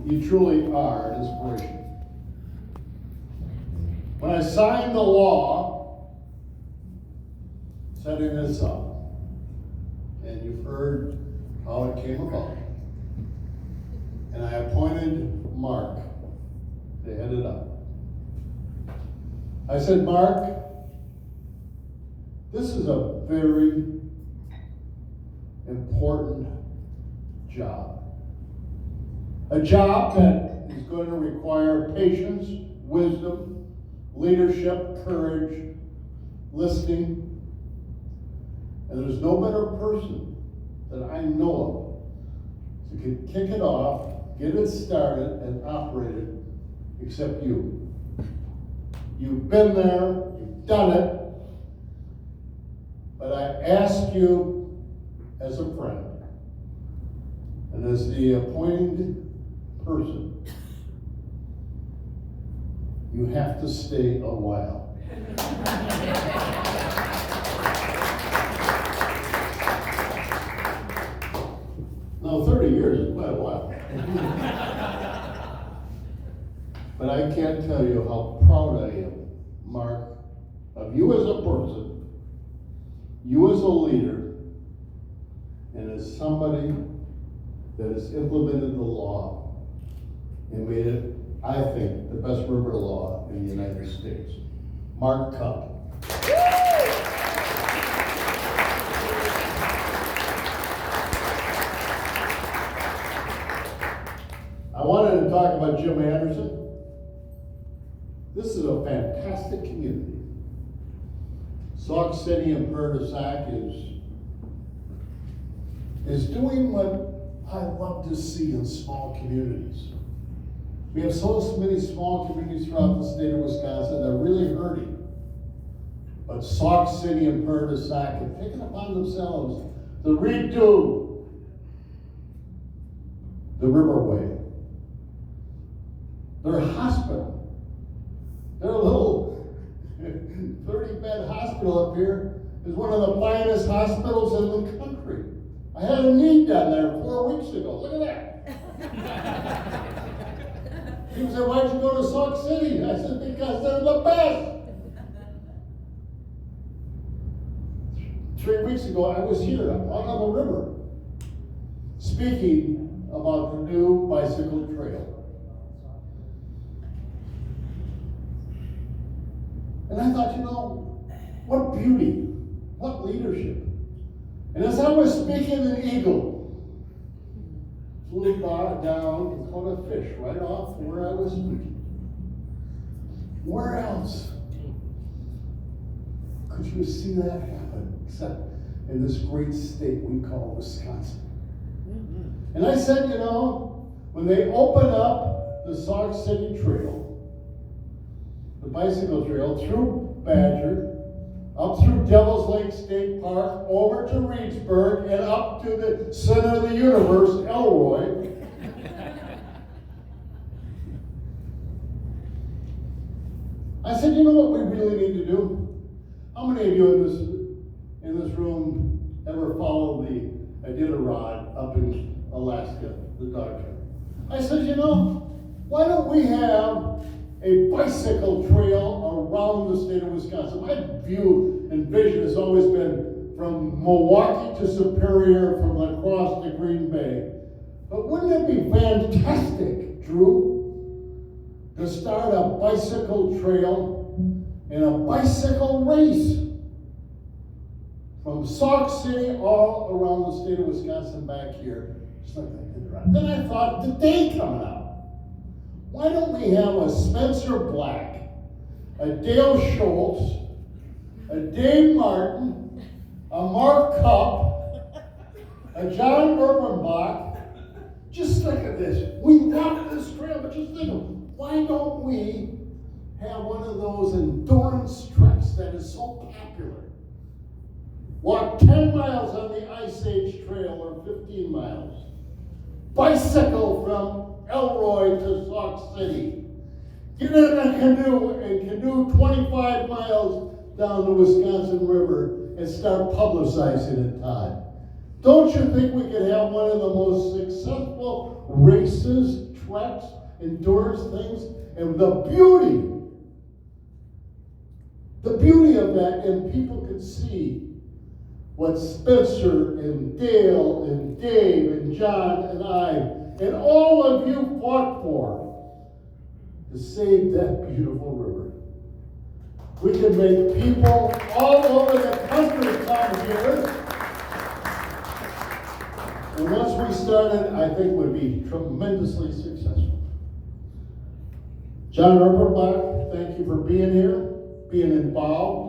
You truly are an inspiration. When I signed the law setting this up, and you've heard how it came about, and I appointed Mark to head it up. I said, Mark, this is a very important job. A job that is going to require patience, wisdom, leadership, courage, listening. And there's no better person that I know of to kick it off, get it started, and operate it except you. You've been there, you've done it, but I ask you as a friend and as the appointed person, you have to stay a while. Now, 30 years is quite a while. But I can't tell you how proud I am, Mark, of you as a person, you as a leader, and as somebody that has implemented the law and made it, I think, the best river law in the United States. Mark Cupp. I wanted to talk about Jim Anderson. This is a fantastic community. Sauk City and Purtisac is doing what I love to see in small communities. We have so many small communities throughout the state of Wisconsin that are really hurting. But Sauk City and Purtisac have taken upon themselves to redo the Riverway. Their hospital, their little 30-bed hospital up here is one of the finest hospitals in the country. I had a knee done there 4 weeks ago. Look at that. People said, why'd you go to Sauk City? I said, because they're the best. 3 weeks ago, I was here out on the river speaking about the new bicycle trail. And I thought, what beauty, what leadership. And as I was speaking, an eagle flew down and caught a fish right off where I was speaking. Where else could you see that happen except in this great state we call Wisconsin? And I said, when they open up the Sauk City Trail, the bicycle trail through Badger, up through Devil's Lake State Park, over to Reedsburg, and up to the center of the universe, Elroy. I said, you know what we really need to do? How many of you in this room ever followed the Iditarod up in Alaska, the dog trail? I said, why don't we have a bicycle trail around the state of Wisconsin? My view and vision has always been from Milwaukee to Superior, from La Crosse to Green Bay. But wouldn't it be fantastic, Drew, to start a bicycle trail and a bicycle race from Sauk City all around the state of Wisconsin back here, just like that did right. Then I thought, the day coming up, why don't we have a Spencer Black, a Dale Schultz, a Dave Martin, a Mark Cupp, a John Urbanbach? Just think of this. We love this trail, but just think of, why don't we have one of those endurance treks that is so popular? Walk 10 miles on the Ice Age Trail or 15 miles. Bicycle from Elroy to Sauk City. Get in a canoe and canoe 25 miles down the Wisconsin River and start publicizing it, Todd. Don't you think we could have one of the most successful races, treks, endures things, and the beauty of that, and people could see what Spencer and Dale and Dave and John and I and all of you fought for to save that beautiful river. We can make people all over the country come here. And once we started, I think we'd be tremendously successful. John Urbanbach, thank you for being here, being involved.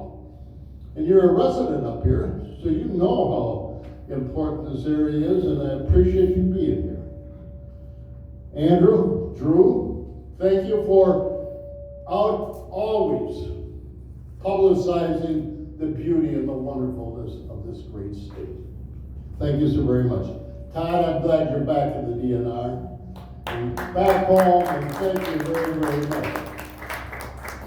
And you're a resident up here, so you know how important this area is, and I appreciate you being here. Andrew, Drew, thank you for always publicizing the beauty and the wonderfulness of this great state. Thank you so very much. Todd, I'm glad you're back in the DNR. And back home, and thank you very, very much.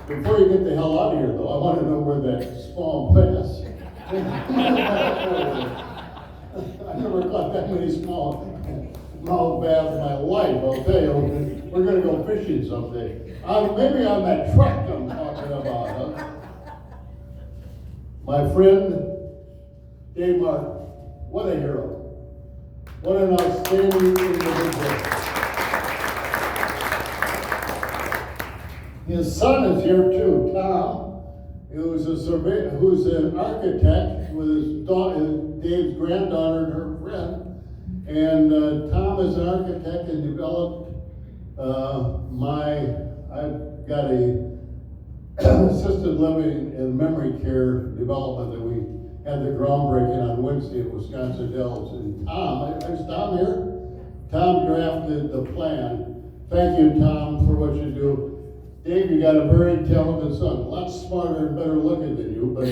Before you get the hell out of here, though, I want to know where that small bass. I never caught that many small bass in my life, I'll tell you. We're going to go fishing someday. Maybe on that truck I'm talking about, huh? My friend, Dave Martin, what a hero. What an outstanding individual. His son is here too, Tom, who's a surveyor, who's an architect with his daughter, Dave's granddaughter and her friend. And Tom is an architect and developed I've got a assisted living and memory care development that we had the groundbreaking on Wednesday at Wisconsin Dells. And Tom, is Tom here? Tom drafted the plan. Thank you, Tom, for what you do. Dave, you got a very talented son, a lot smarter and better looking than you, but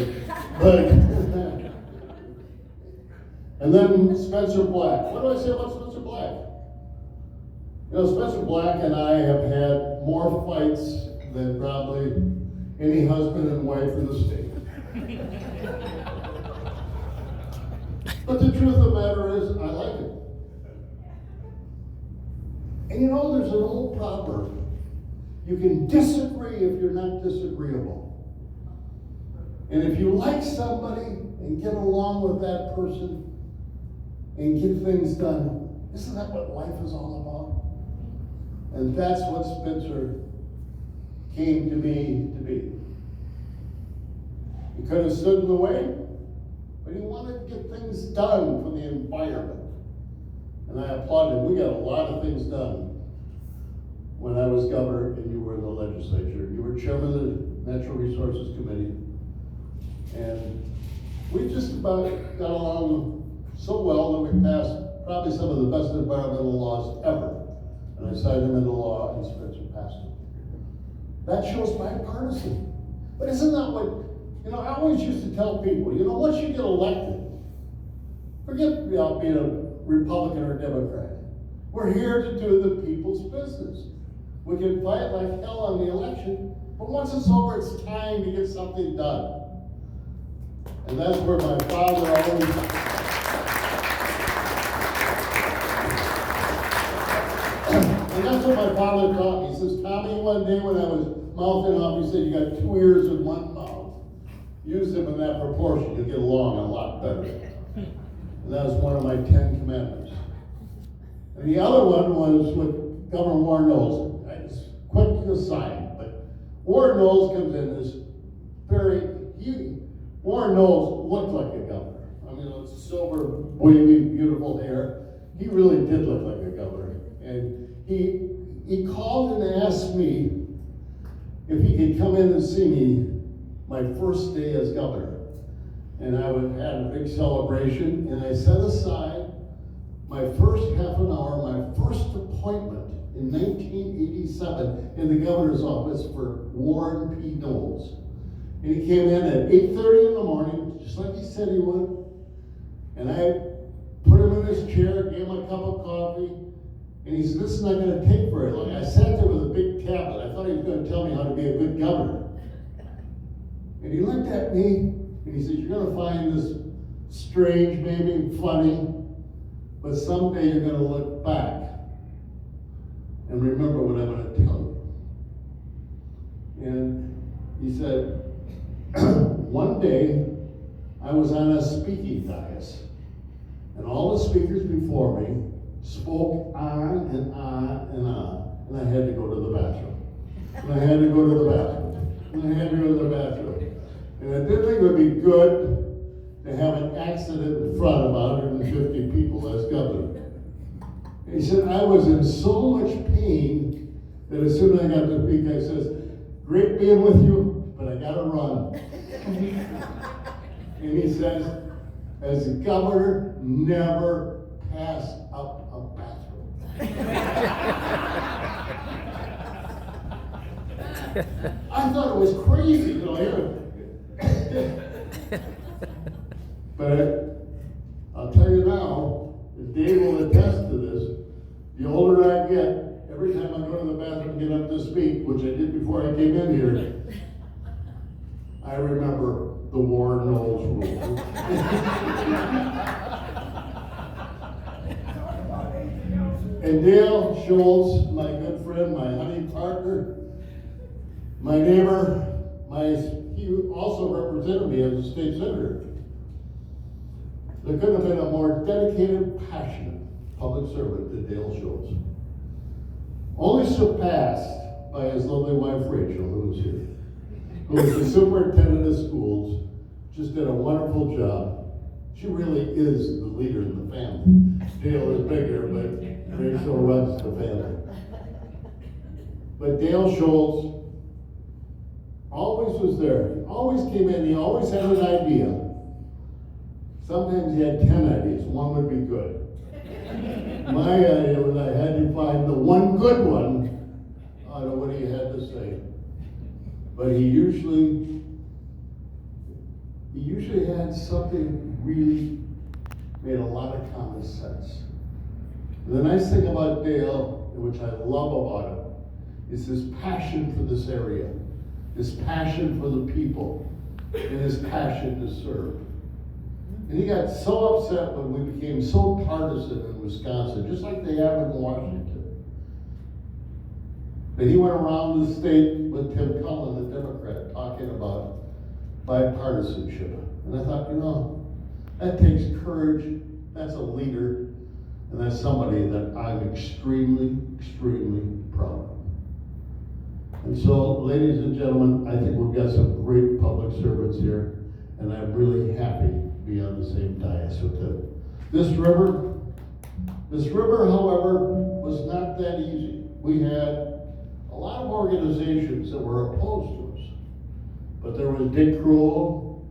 and then Spencer Black. What do I say about Spencer Black? You know, Spencer Black and I have had more fights than probably any husband and wife in the state. But the truth of the matter is, I like it. And you know, there's an old proverb. You can disagree if you're not disagreeable. And if you like somebody and get along with that person and get things done, isn't that what life is all about? And that's what Spencer came to me to be. He could have stood in the way, but he wanted to get things done for the environment. And I applaud him. We got a lot of things done when I was governor and you were in the legislature. You were chairman of the Natural Resources Committee. And we just about got along so well that we passed probably some of the best environmental laws ever. And I signed them into law and Spencer passed them. That shows bipartisan. But isn't that what, you know, I always used to tell people, you know, once you get elected, forget about being a Republican or Democrat. We're here to do the people's business. We can fight like hell on the election, but once it's over, it's time to get something done. And that's where my father always... And that's what my father taught me. He says, Tommy, one day when I was mouthing off, he said, you got 2 ears and 1 mouth. Use them in that proportion, you'll get along a lot better. And that was one of my 10 commandments. And the other one was with Governor Warren Knowles. It's quick aside, but Warren Knowles comes in this Warren Knowles looked like a governor. I mean, it's silver, wavy, beautiful hair. He really did look like a governor. And he called and asked me if he could come in and see me my first day as governor. And I would have a big celebration, and I set aside my first half an hour, my first appointment in 1987 in the governor's office for Warren P. Knowles. And he came in at 8:30 in the morning, just like he said he would. And I put him in his chair, gave him a cup of coffee, and he said, this is not going to take very long. I sat there with a big tablet. I thought he was going to tell me how to be a good governor. And he looked at me, and he said, you're going to find this strange, maybe funny, but someday you're going to look back. And and remember what I'm going to tell you. And he said, one day I was on a speaking dais, and all the speakers before me spoke on and on and on, and I had to go to the bathroom. And I had to go to the bathroom. And I had to go to the bathroom. And I didn't think it would be good to have an accident in front of 150 people as governor. And he said, I was in so much pain that as soon as I got to speak, I says, great being with you, but I gotta run. And he says, as a governor, never pass up a bathroom. I thought it was crazy, you know. But I'll tell you now, and Dave will attest to this, the older I get, every time I go to the bathroom and get up to speak, which I did before I came in here, I remember the War Knowles rule. And Dale Schultz, my good friend, my honey partner, my neighbor, he also represented me as a state senator. There couldn't have been a more dedicated, passionate public servant than Dale Schultz. Only surpassed by his lovely wife Rachel, who was here, who was the superintendent of schools, just did a wonderful job. She really is the leader in the family. Dale is bigger, but Rachel runs the family. But Dale Schultz always was there. He always came in, he always had an idea. Sometimes he had 10 ideas, one would be good. My idea was I had to find the one good one out of what he had to say. But he usually had something really made a lot of common sense. And the nice thing about Dale, which I love about him, is his passion for this area, his passion for the people, and his passion to serve. And he got so upset when we became so partisan in Wisconsin, just like they have in Washington, that he went around the state with Tim Cullen, the Democrat, talking about bipartisanship. And I thought, you know, that takes courage, that's a leader, and that's somebody that I'm extremely, extremely proud of. And so, ladies and gentlemen, I think we've got some great public servants here, and I'm really happy to be on the same dais with them. This river, however, was not that easy. We had a lot of organizations that were opposed to us. But there was Dick Cruel,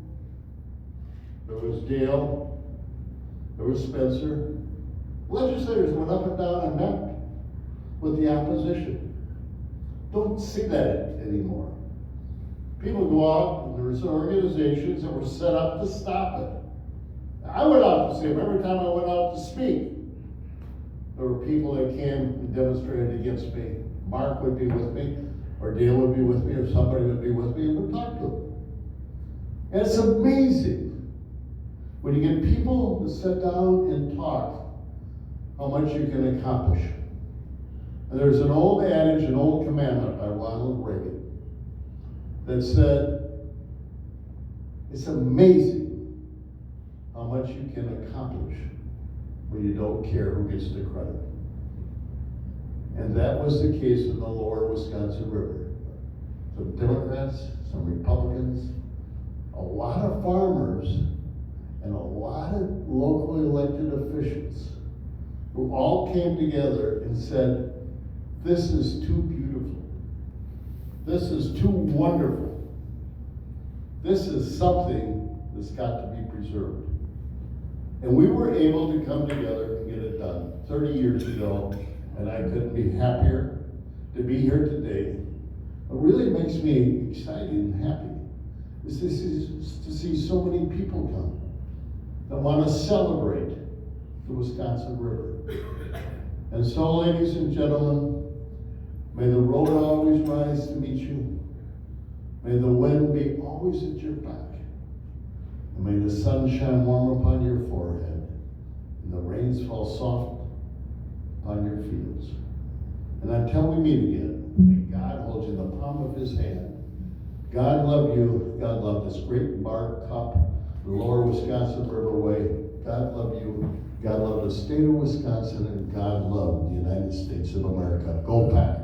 there was Dale, there was Spencer. Legislators went up and down and met with the opposition. Don't see that anymore. People go out, and there were some organizations that were set up to stop it. I went out to see them. Every time I went out to speak, there were people that came and demonstrated against me. Mark would be with me, or Dale would be with me, or somebody would be with me, and we'd talk to them. And it's amazing when you get people to sit down and talk how much you can accomplish. And there's an old adage, an old commandment by Ronald Reagan that said, it's amazing how much you can accomplish when you don't care who gets the credit. And that was the case in the lower Wisconsin River. Some Democrats, some Republicans, a lot of farmers, and a lot of locally elected officials who all came together and said, this is too beautiful. This is too wonderful. This is something that's got to be preserved. And we were able to come together and get it done 30 years ago, and I couldn't be happier to be here today. What really makes me excited and happy is to see so many people come that want to celebrate the Wisconsin River. And so, ladies and gentlemen, may the road always rise to meet you. May the wind be always at your back. And may the sun shine warm upon your forehead, and the rains fall soft upon your fields. And until we meet again, may God hold you in the palm of his hand. God love you. God love this great bar cup, the Lower Wisconsin Riverway. God love you. God love the state of Wisconsin, and God love the United States of America. Go Packers.